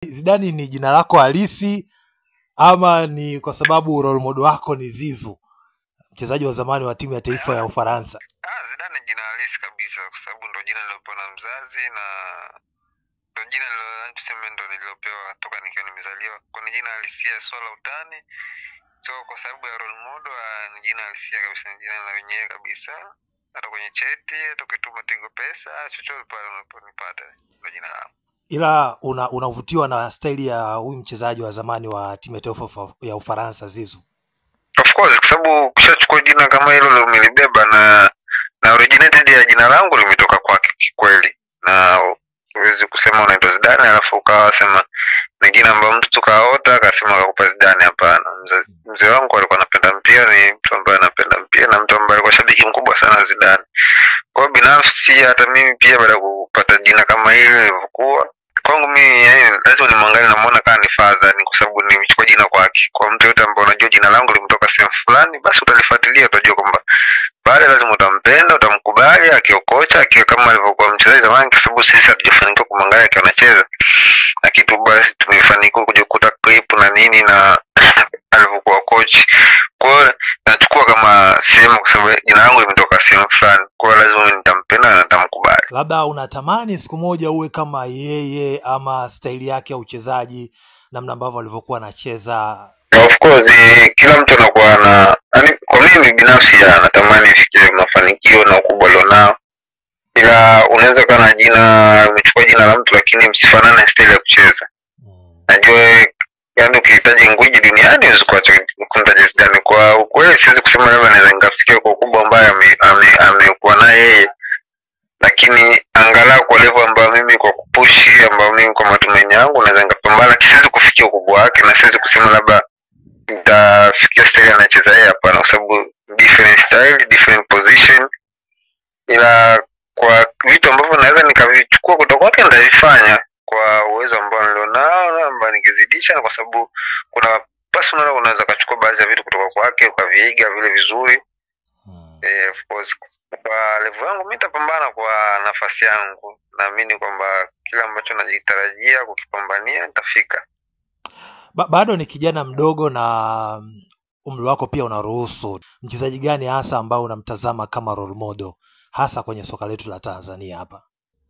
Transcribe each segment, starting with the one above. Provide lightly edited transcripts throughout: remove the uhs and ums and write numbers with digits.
Zidane ni jina lako halisi ama ni kwa sababu role model wako ni Zizou, mchezaji wa zamani wa timu ya taifa ya Ufaransa? Zidane ni jina halisi kabisa kwa sababu ndo jina nilopewa na mzazi na ndo jina ndo nililopewa toka nikiwa nimezaliwa. Kwa jina halisia swala utani. So kwa sababu ya role model ni jina halisia kabisa, ni jina la wenyewe kabisa. Hata kwenye cheti tukituma Tigo Pesa chochote pale unapata ndo jina langu. Ila unavutiwa na staili ya huyu mchezaji wa zamani wa timu ya taifa ya Ufaransa Zizou? Of course, kwa sababu ukishachukua jina kama hilo umelibeba na originated ya jina langu limetoka kwake kweli. Na huwezi kusema unaitwa Zidane alafu ukawa sema ni jina ambalo mtu tukaota akasema akakupa Zidane, hapana. Mzee wangu alikuwa anapenda mpira, ni mtu ambaye anapenda mpira na mtu ambaye alikuwa shabiki mkubwa sana Zidane. Kwa binafsi hata mimi pia baada ya kupata jina kama hili nilivyokuwa kwangu mimi lazima nimwangalie na muone kama ni father, ni kwa sababu nimechukua jina kwake. Kwa mtu yote ambaye unajua jina langu limetoka sehemu fulani, basi utalifuatilia, utajua kwamba baada lazima utampenda, utamkubali akiokocha, akiwa kama alivyokuwa mchezaji zamani, kwa sababu sisi hatujafanikiwa kumwangalia akiwa anacheza. Na kitu basi tumefanikiwa kukuta clip na nini na alivyokuwa coach. Kwa hiyo nachukua kama sehemu kwa sababu jina langu limetoka sehemu fulani. Kwa hiyo lazima nitampenda na nitamkubali. Labda unatamani siku moja uwe kama yeye ama staili yake ya uchezaji, namna ambavyo alivyokuwa anacheza? Of course, kila mtu anakuwa na, yani kwa mimi binafsi natamani nifikie mafanikio na ukubwa alionao. Ila unaweza kuwa na jina, umechukua jina la mtu lakini msifanane staili ya kucheza. Najua yani ukihitaji ngwiji duniani uweze kuacha kumtaja Zidane. Kwa ukweli siwezi kusema labda naweza nikafikia kwa ukubwa ambaye amekuwa naye yeye, lakini angalau kwa level ambayo mimi kwa kupushi ambayo mimi kwa matumaini yangu naweza nikapambana. Siwezi kufikia ukubwa wake na siwezi kusema labda nitafikia style anacheza yeye, hapana, kwa sababu different style, different position. Ila kwa vitu ambavyo naweza nikavichukua kutoka kwake nitavifanya kwa uwezo ambao nilionao, ambao nikizidisha, kwa sababu kuna personal unaweza kuchukua baadhi ya vitu kutoka kwake ukaviiga vile vizuri. Of course kwa level yangu mimi nitapambana kwa nafasi yangu. Naamini kwamba kila ambacho najitarajia kukipambania nitafika. Bado ni kijana mdogo na umri wako pia unaruhusu. Mchezaji gani hasa ambao unamtazama kama role model hasa kwenye soka letu la Tanzania hapa?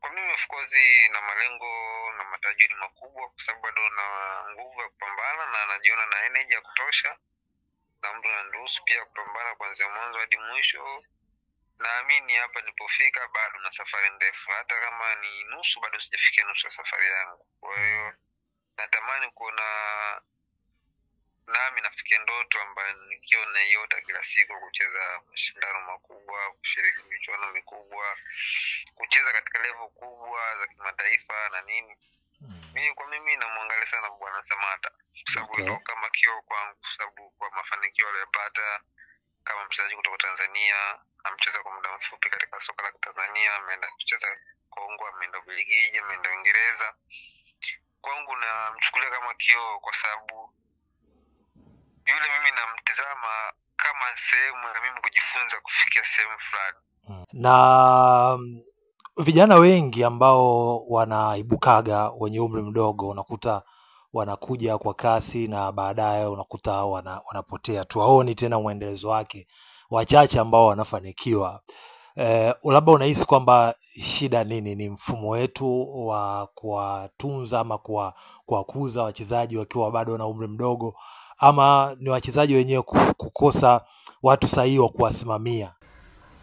Kwa mimi of course na malengo na matarajio makubwa, kwa sababu bado na nguvu ya kupambana na najiona na energy ya kutosha, na mtu ananiruhusu pia kupambana kuanzia mwanzo hadi mwisho. Naamini hapa nilipofika bado na safari ndefu, hata kama ni nusu bado sijafikia nusu ya safari yangu. Kwa hiyo natamani kuona nami nafikia ndoto ambayo nikiona iota kila siku, kucheza mashindano makubwa, kushiriki michuano mikubwa, kucheza katika level kubwa za kimataifa na nini. Mimi namwangalia sana Bwana Samata kwa sababu ndio kama kioo kwangu, kwa sababu kwa mafanikio aliyopata kama mchezaji kutoka Tanzania, amecheza kwa muda mfupi katika soka la Tanzania, ameenda kucheza Kongo, ameenda Belgiji, ameenda Uingereza. Kwangu namchukulia kama kioo kwa sababu yule mimi namtazama kama sehemu ya mimi kujifunza kufikia sehemu fulani. Na vijana wengi ambao wanaibukaga wenye umri mdogo unakuta wanakuja kwa kasi na baadaye unakuta wanapotea, tuwaoni tena muendelezo wake. Wachache ambao wanafanikiwa. Labda unahisi kwamba shida nini? Ni mfumo wetu wa kuwatunza ama kuwakuza wachezaji wakiwa bado na umri mdogo, ama ni wachezaji wenyewe kukosa watu sahihi wa kuwasimamia?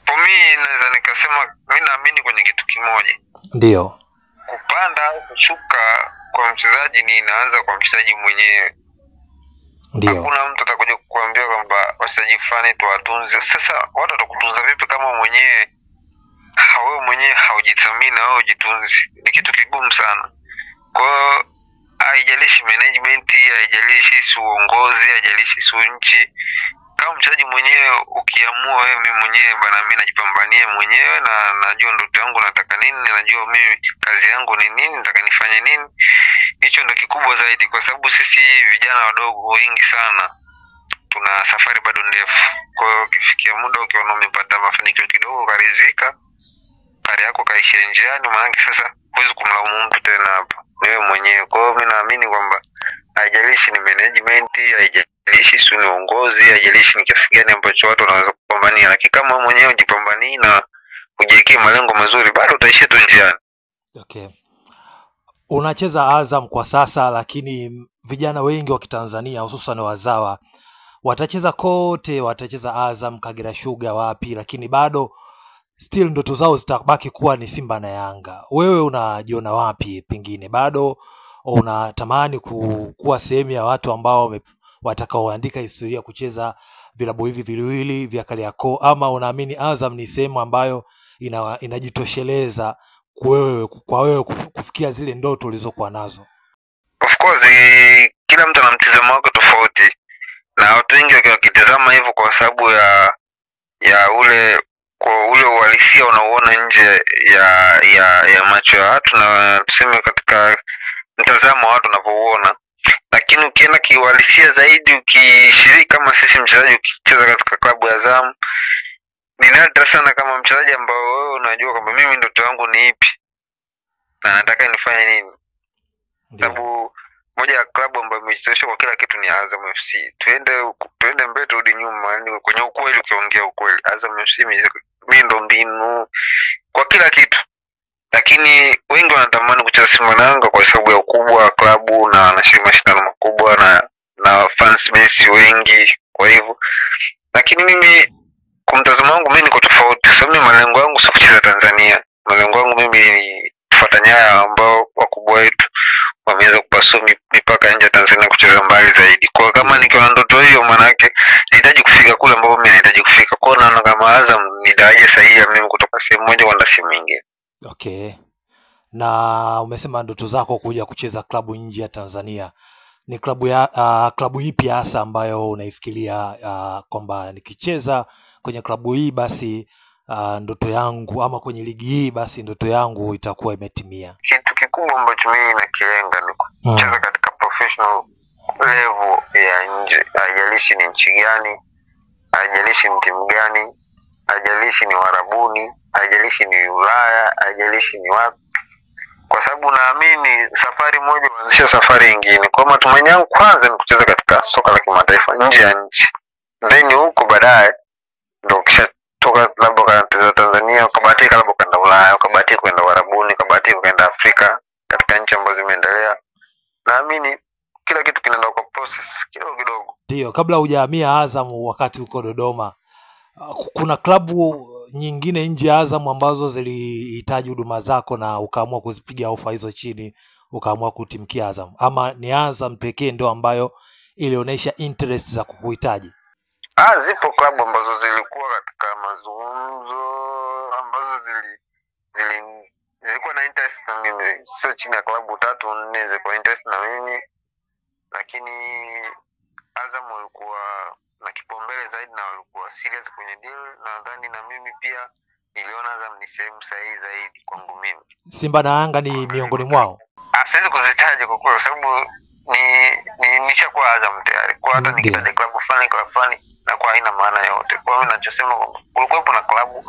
Mimi naweza nikasema mimi naamini kwenye kitu kimoja. Ndio. Kupanda au kushuka kwa mchezaji ni inaanza kwa mchezaji mwenyewe. Ndio. Hakuna mtu atakuja kukuambia kwamba wachezaji fulani tuwatunze. Sasa watu watakutunza vipi kama wewe mwenyewe haujithamini au hujitunzi? Ni kitu kigumu sana. Kwa hiyo haijalishi management, haijalishi uongozi, haijalishi nchi. Kama mchezaji mwenyewe ukiamua wewe mimi mwenyewe bana, mimi najipambania mwenyewe na najua ndoto yangu nataka nini, najua mimi kazi yangu ni nini, nataka nifanye nini, hicho ndio kikubwa zaidi. Kwa sababu sisi vijana wadogo wengi sana tuna safari bado ndefu. Kwa hiyo ukifikia muda ukiona umepata mafanikio kidogo karizika, kari yako kaishia njiani, maana sasa huwezi kumlaumu mtu tena hapo. ni wewe mwenyewe. Kwa hiyo mimi naamini kwamba haijalishi ni management, haijalishi si ni uongozi, haijalishi ni kiasi gani ambacho watu wanaweza kupambania, lakini kama wewe mwenyewe ujipambanii na ujiwekee malengo mazuri, bado utaishia tu njiani. Okay. Unacheza Azam kwa sasa, lakini vijana wengi wa Kitanzania hususan wazawa watacheza kote, watacheza Azam, Kagera Sugar, wapi, lakini bado still ndoto zao zitabaki kuwa ni Simba na Yanga. Wewe unajiona wapi? Pengine bado unatamani kuwa sehemu ya watu ambao watakaoandika historia kucheza vilabu hivi viwili vya Kariakoo, ama unaamini Azam ni sehemu ambayo inajitosheleza kwa wewe kufikia zile ndoto ulizokuwa nazo? Of course, kila mtu ana mtazamo wake tofauti, na watu wengi wakitazama hivyo kwa sababu ya ule uhalisia unaoona nje ya macho ya watu, na tuseme katika mtazamo wa watu unavyoona. Lakini ukienda kiuhalisia zaidi, ukishiriki kama sisi mchezaji ukicheza katika klabu ya Azam, ni nadra sana kama mchezaji ambao wewe unajua kwamba mimi ndoto yangu ni ipi na nataka nifanye nini. Sababu moja ya klabu ambayo imejitosha kwa kila kitu ni Azam FC. Tuende mbele turudi nyuma, yani kwenye ukweli, ukiongea ukweli, Azam FC miundo mbinu kwa kila kitu. Lakini wengi wanatamani kucheza Simba na Yanga kwa sababu ya ukubwa wa klabu na wanashiriki mashindano makubwa na fans base wengi, kwa hivyo. Lakini mimi kwa mtazamo wangu mimi niko tofauti. Sababu malengo yangu si kucheza Tanzania. Malengo yangu mimi ni kufuata nyayo ambao wakubwa wetu wameweza kupasua mipaka nje ya Tanzania kucheza mbali zaidi. Kwa kama nikiwa ndoto hiyo, maana yake nahitaji kufika kule ambapo mimi nahitaji kufika. Kwa naona kama Azam ni daraja sahihi ya mimi kutoka sehemu moja kwenda sehemu nyingine. Okay. Na umesema ndoto zako kuja kucheza klabu nje ya Tanzania. Ni klabu ipi hasa ambayo unaifikiria kwamba nikicheza kwenye klabu hii basi ndoto yangu, ama kwenye ligi hii basi ndoto yangu itakuwa imetimia? Kitu kikubwa ambacho mimi nakilenga ni kucheza katika professional level ya nje. Haijalishi ni nchi gani, haijalishi ni timu gani, haijalishi ni Warabuni, haijalishi ni Ulaya, haijalishi ni wapi. Kwa sababu naamini safari moja huanzisha safari nyingine. Kwa matumaini yangu kwanza ni kucheza katika soka la kimataifa nje ya nchi. Then huko baadaye ndio kisha toka labda kwa Tanzania, ukabahatika labda kwenda Ulaya, ukabahatika kwenda Warabuni, ukabahatika kwenda Afrika, katika nchi ambazo zimeendelea. Naamini kila kitu kinaenda kwa process kidogo kidogo. Ndio, kabla hujahamia Azam wakati uko Dodoma, kuna klabu nyingine nje ya Azam ambazo zilihitaji huduma zako na ukaamua kuzipiga ofa hizo chini, ukaamua kutimkia Azam, ama ni Azam pekee ndio ambayo ilionyesha interest za kukuhitaji? Zipo klabu ambazo zilikuwa katika mazungumzo, ambazo zilikuwa na interest na mimi, sio chini ya klabu 3-4 zilikuwa interest na mimi, lakini Azam walikuwa na kipaumbele zaidi na walikuwa serious kwenye deal, na nadhani na mimi pia niliona Azam ni sehemu sahihi zaidi kwangu mimi. Simba na Yanga ni miongoni mwao? Siwezi kuzitaja kwa sababu nishakuwa Azam tayari. Kwa hata nikitaja klabu fulani na kwa haina maana yote. Kwa mimi ninachosema kwamba kulikuwa na klabu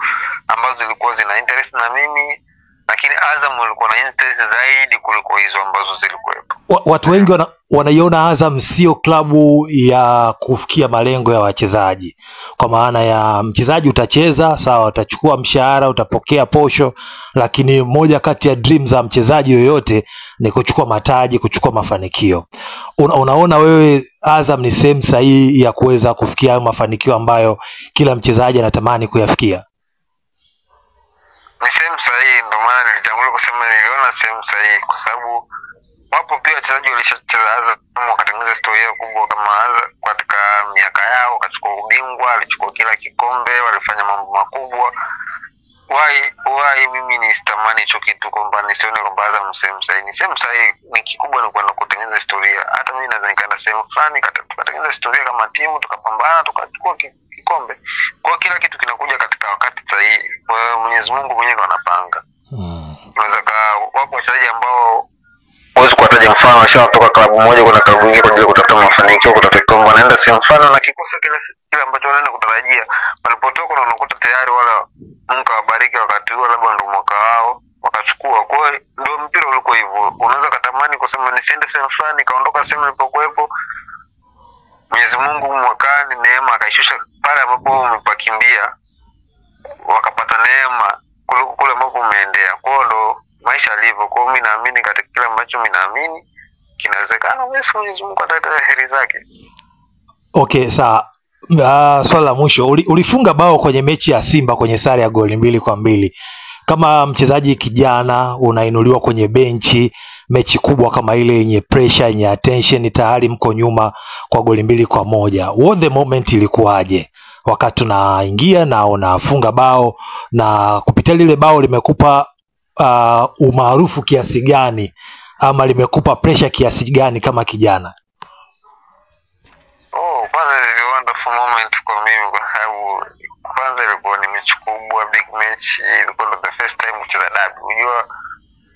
ambazo zilikuwa zina interest na mimi, lakini Azam walikuwa na interest zaidi kuliko hizo ambazo zilikuwa. Watu wengi wanaiona Azam sio klabu ya kufikia malengo ya wachezaji, kwa maana ya mchezaji utacheza sawa, utachukua mshahara, utapokea posho, lakini moja kati ya dreams za mchezaji yoyote ni kuchukua mataji, kuchukua mafanikio. Unaona wewe Azam ni sehemu sahihi ya kuweza kufikia mafanikio ambayo kila mchezaji anatamani kuyafikia? Ni sehemu sahihi, ndio maana nilitangulia kusema niliona sehemu sahihi, kwa sababu wapo pia wachezaji walishacheza Azam wakatengeneza historia kubwa kama Azam katika miaka yao, wakachukua ubingwa, walichukua kila kikombe, walifanya mambo makubwa. Why mimi nisitamani hicho kitu, kwamba nisione kwamba Azam sehemu sahihi? Ni sehemu sahihi, ni kikubwa ni kwenda kutengeneza historia. Hata mimi naweza nikaenda sehemu fulani tukatengeneza historia kama timu, tukapambana, tukachukua kikombe. Kwa kila kitu kinakuja katika wakati sahihi. Mwenyezi Mungu mwenyewe anapanga. Unaweza wapo wachezaji ambao huwezi kuwataja mfano, washatoka klabu moja kwenda klabu nyingine kwa ajili ya kutafuta mafanikio, kutafuta kikombe, wanaenda sehemu fulani na kikosa kile ambacho wanaenda kutarajia. Walipotoka na unakuta tayari wala Mungu awabariki wakati huo labda ndio mwaka wao wakachukua. Kwa hiyo ndio mpira ulikuwa hivyo, unaweza katamani kusema nisiende sehemu fulani kaondoka sehemu nilipokuwepo. Mwenyezi Mungu mwakani neema akaishusha pale ambapo umepakimbia, wakapata neema kule ambapo umeendea. Kwa hiyo ndo maisha yalivyo. Kwa hiyo mimi naamini katika kile ambacho mimi naamini kinawezekana, basi Mwenyezi Mungu ataleta heri zake. Okay, sawa. Swala la mwisho, ulifunga bao kwenye mechi ya Simba kwenye sare ya goli 2-2. Kama mchezaji kijana unainuliwa kwenye benchi, mechi kubwa kama ile yenye pressure, yenye attention, tayari mko nyuma kwa goli 2-1. What the moment ilikuwaje wakati unaingia na unafunga bao, na kupitia lile bao limekupa umaarufu kiasi gani ama limekupa pressure kiasi gani kama kijana? Kwanza is a wonderful moment kwa mimi, kwa sababu kwanza ilikuwa ni mechi kubwa, big match. Ilikuwa the first time kucheza derby. Unajua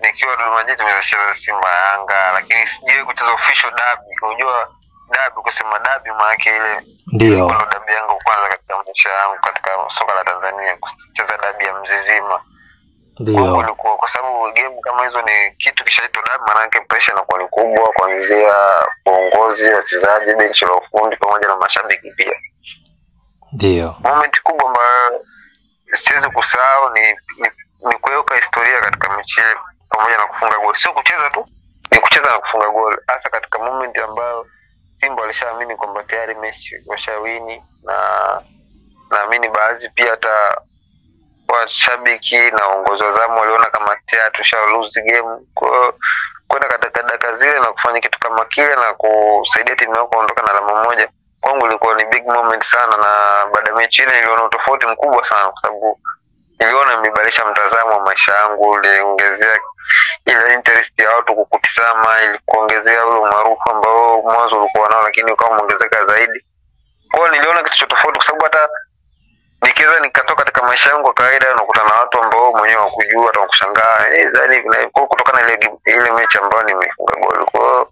nikiwa Dodoma Jiji nimecheza Simba Yanga, lakini sijawahi kucheza official derby. Unajua derby, kusema derby maana yake ile ndio derby yangu kwanza katika maisha yangu katika soka la Tanzania, kucheza derby ya Mzizima. Ndio kwa sababu game kama hizo ni kitu kishaitwa derby, maana yake pressure inakuwa ni kubwa, kuanzia uongozi, wachezaji, benchi la ufundi pamoja na mashabiki pia. Ndio moment kubwa ambayo siwezi kusahau ni kuweka historia katika mechi pamoja na kufunga goli. Sio kucheza tu, ni kucheza na kufunga goli, hasa katika moment ambayo Simba walishaamini kwamba tayari mechi washawini, na naamini baadhi pia hata washabiki na uongozi wa zamu waliona kama tayari tusha lose game. Kwa kwenda katika dakika zile na kufanya kitu kama kile na kusaidia timu yako kuondoka na alama moja, kwangu ilikuwa ni big moment sana. Na baada ya mechi ile niliona tofauti mkubwa sana, kwa sababu niliona imebadilisha mtazamo wa maisha yangu, iliongezea ile interest ya watu kukutizama, ili kuongezea ule umaarufu ambao mwanzo ulikuwa nao lakini ukawa umeongezeka zaidi. Kwa hiyo niliona kitu cha tofauti, kwa sababu hata nikiweza nikatoka katika maisha yangu kwa kawaida na kukutana na watu ambao mwenyewe wakujua, hata wakushangaa zaidi na kutokana ile mechi ambayo nimefunga goli. Kwa hiyo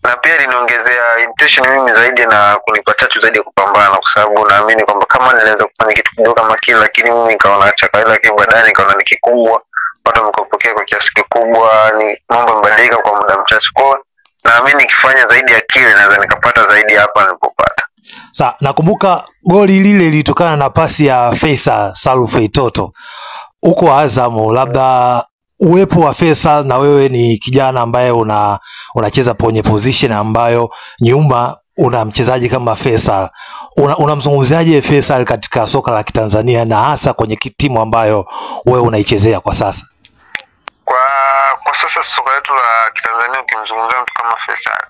na pia liniongezea intention mimi zaidi na kunipatia tu zaidi ya kupambana, kwa sababu naamini kwamba kama ninaweza kufanya kitu kidogo kama kile, lakini mimi nikaona acha kawaida, lakini baadaye nikaona ni kikubwa, watu wamekopokea kwa kiasi kikubwa, ni mambo yamebadilika kwa muda mchache. Kwa naamini nikifanya zaidi ya kile naweza nikapata zaidi hapa nilipopata. Sasa nakumbuka goli lile lilitokana na pasi ya Faisal Salum Feitoto huko Azam. Labda uwepo wa Faisal, na wewe ni kijana ambaye unacheza kwenye position ambayo nyuma una mchezaji kama Faisal, unamzungumziaje Faisal katika soka la Kitanzania na hasa kwenye timu ambayo wewe unaichezea kwa sasa? Kwa sasa soka letu la Kitanzania, ukimzungumzia mtu kama Faisal,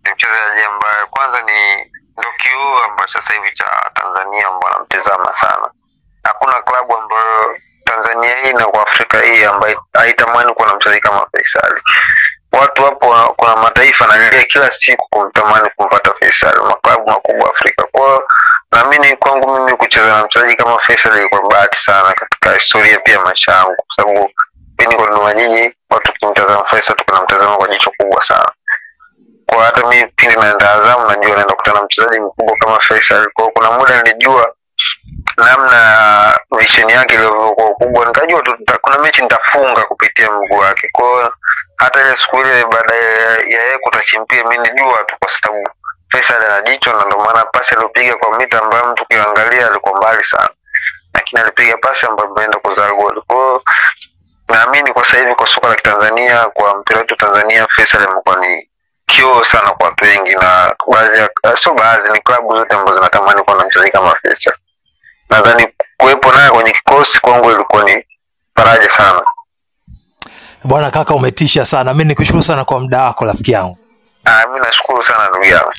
ni mchezaji ambaye kwanza ndio kioo ambacho sasa hivi cha Tanzania ambao wanamtazama sana. Hakuna klabu ambayo Tanzania hii na kwa Afrika hii ambayo haitamani kuwa na mchezaji kama Faisal. Watu hapo, kuna mataifa na kila siku kumtamani kumpata Faisal, maklabu makubwa Afrika. Kwa naamini kwangu mimi kucheza na mchezaji kama Faisal ilikuwa bahati sana katika historia pia maisha yangu, kwa sababu mimi niko Dodoma Jiji, watu kimtazama Faisal tunamtazama kwa jicho kubwa sana. Kwa hata mimi pindi naenda Azam najua naenda kukutana na mchezaji mkubwa kama Faisal. Kwa kuna muda nilijua namna vision yake ilivyokuwa kubwa, nikajua tu kuna mechi nitafunga kupitia mguu wake. Kwa hata ile siku ile baada ya yeye kutachimpia, mimi nilijua tu, kwa sababu Faisal ana jicho, na ndio maana pasi aliyopiga kwa mita ambayo mtu kiangalia alikuwa mbali sana, lakini alipiga pasi ambayo imeenda kuzaa goli. Kwa naamini kwa sasa hivi kwa soka la Tanzania, kwa mpira wetu Tanzania, Faisal amekuwa ni kioo sana kwa watu wengi, na baadhi ni klabu zote ambazo zinatamani kuwa na mchezaji kama Faisal. Nadhani kuwepo naye kwenye kikosi kwangu ilikuwa ni faraja sana. Bwana kaka, umetisha sana. Mimi nikushukuru sana kwa muda wako rafiki yangu. Mimi nashukuru sana ndugu yangu.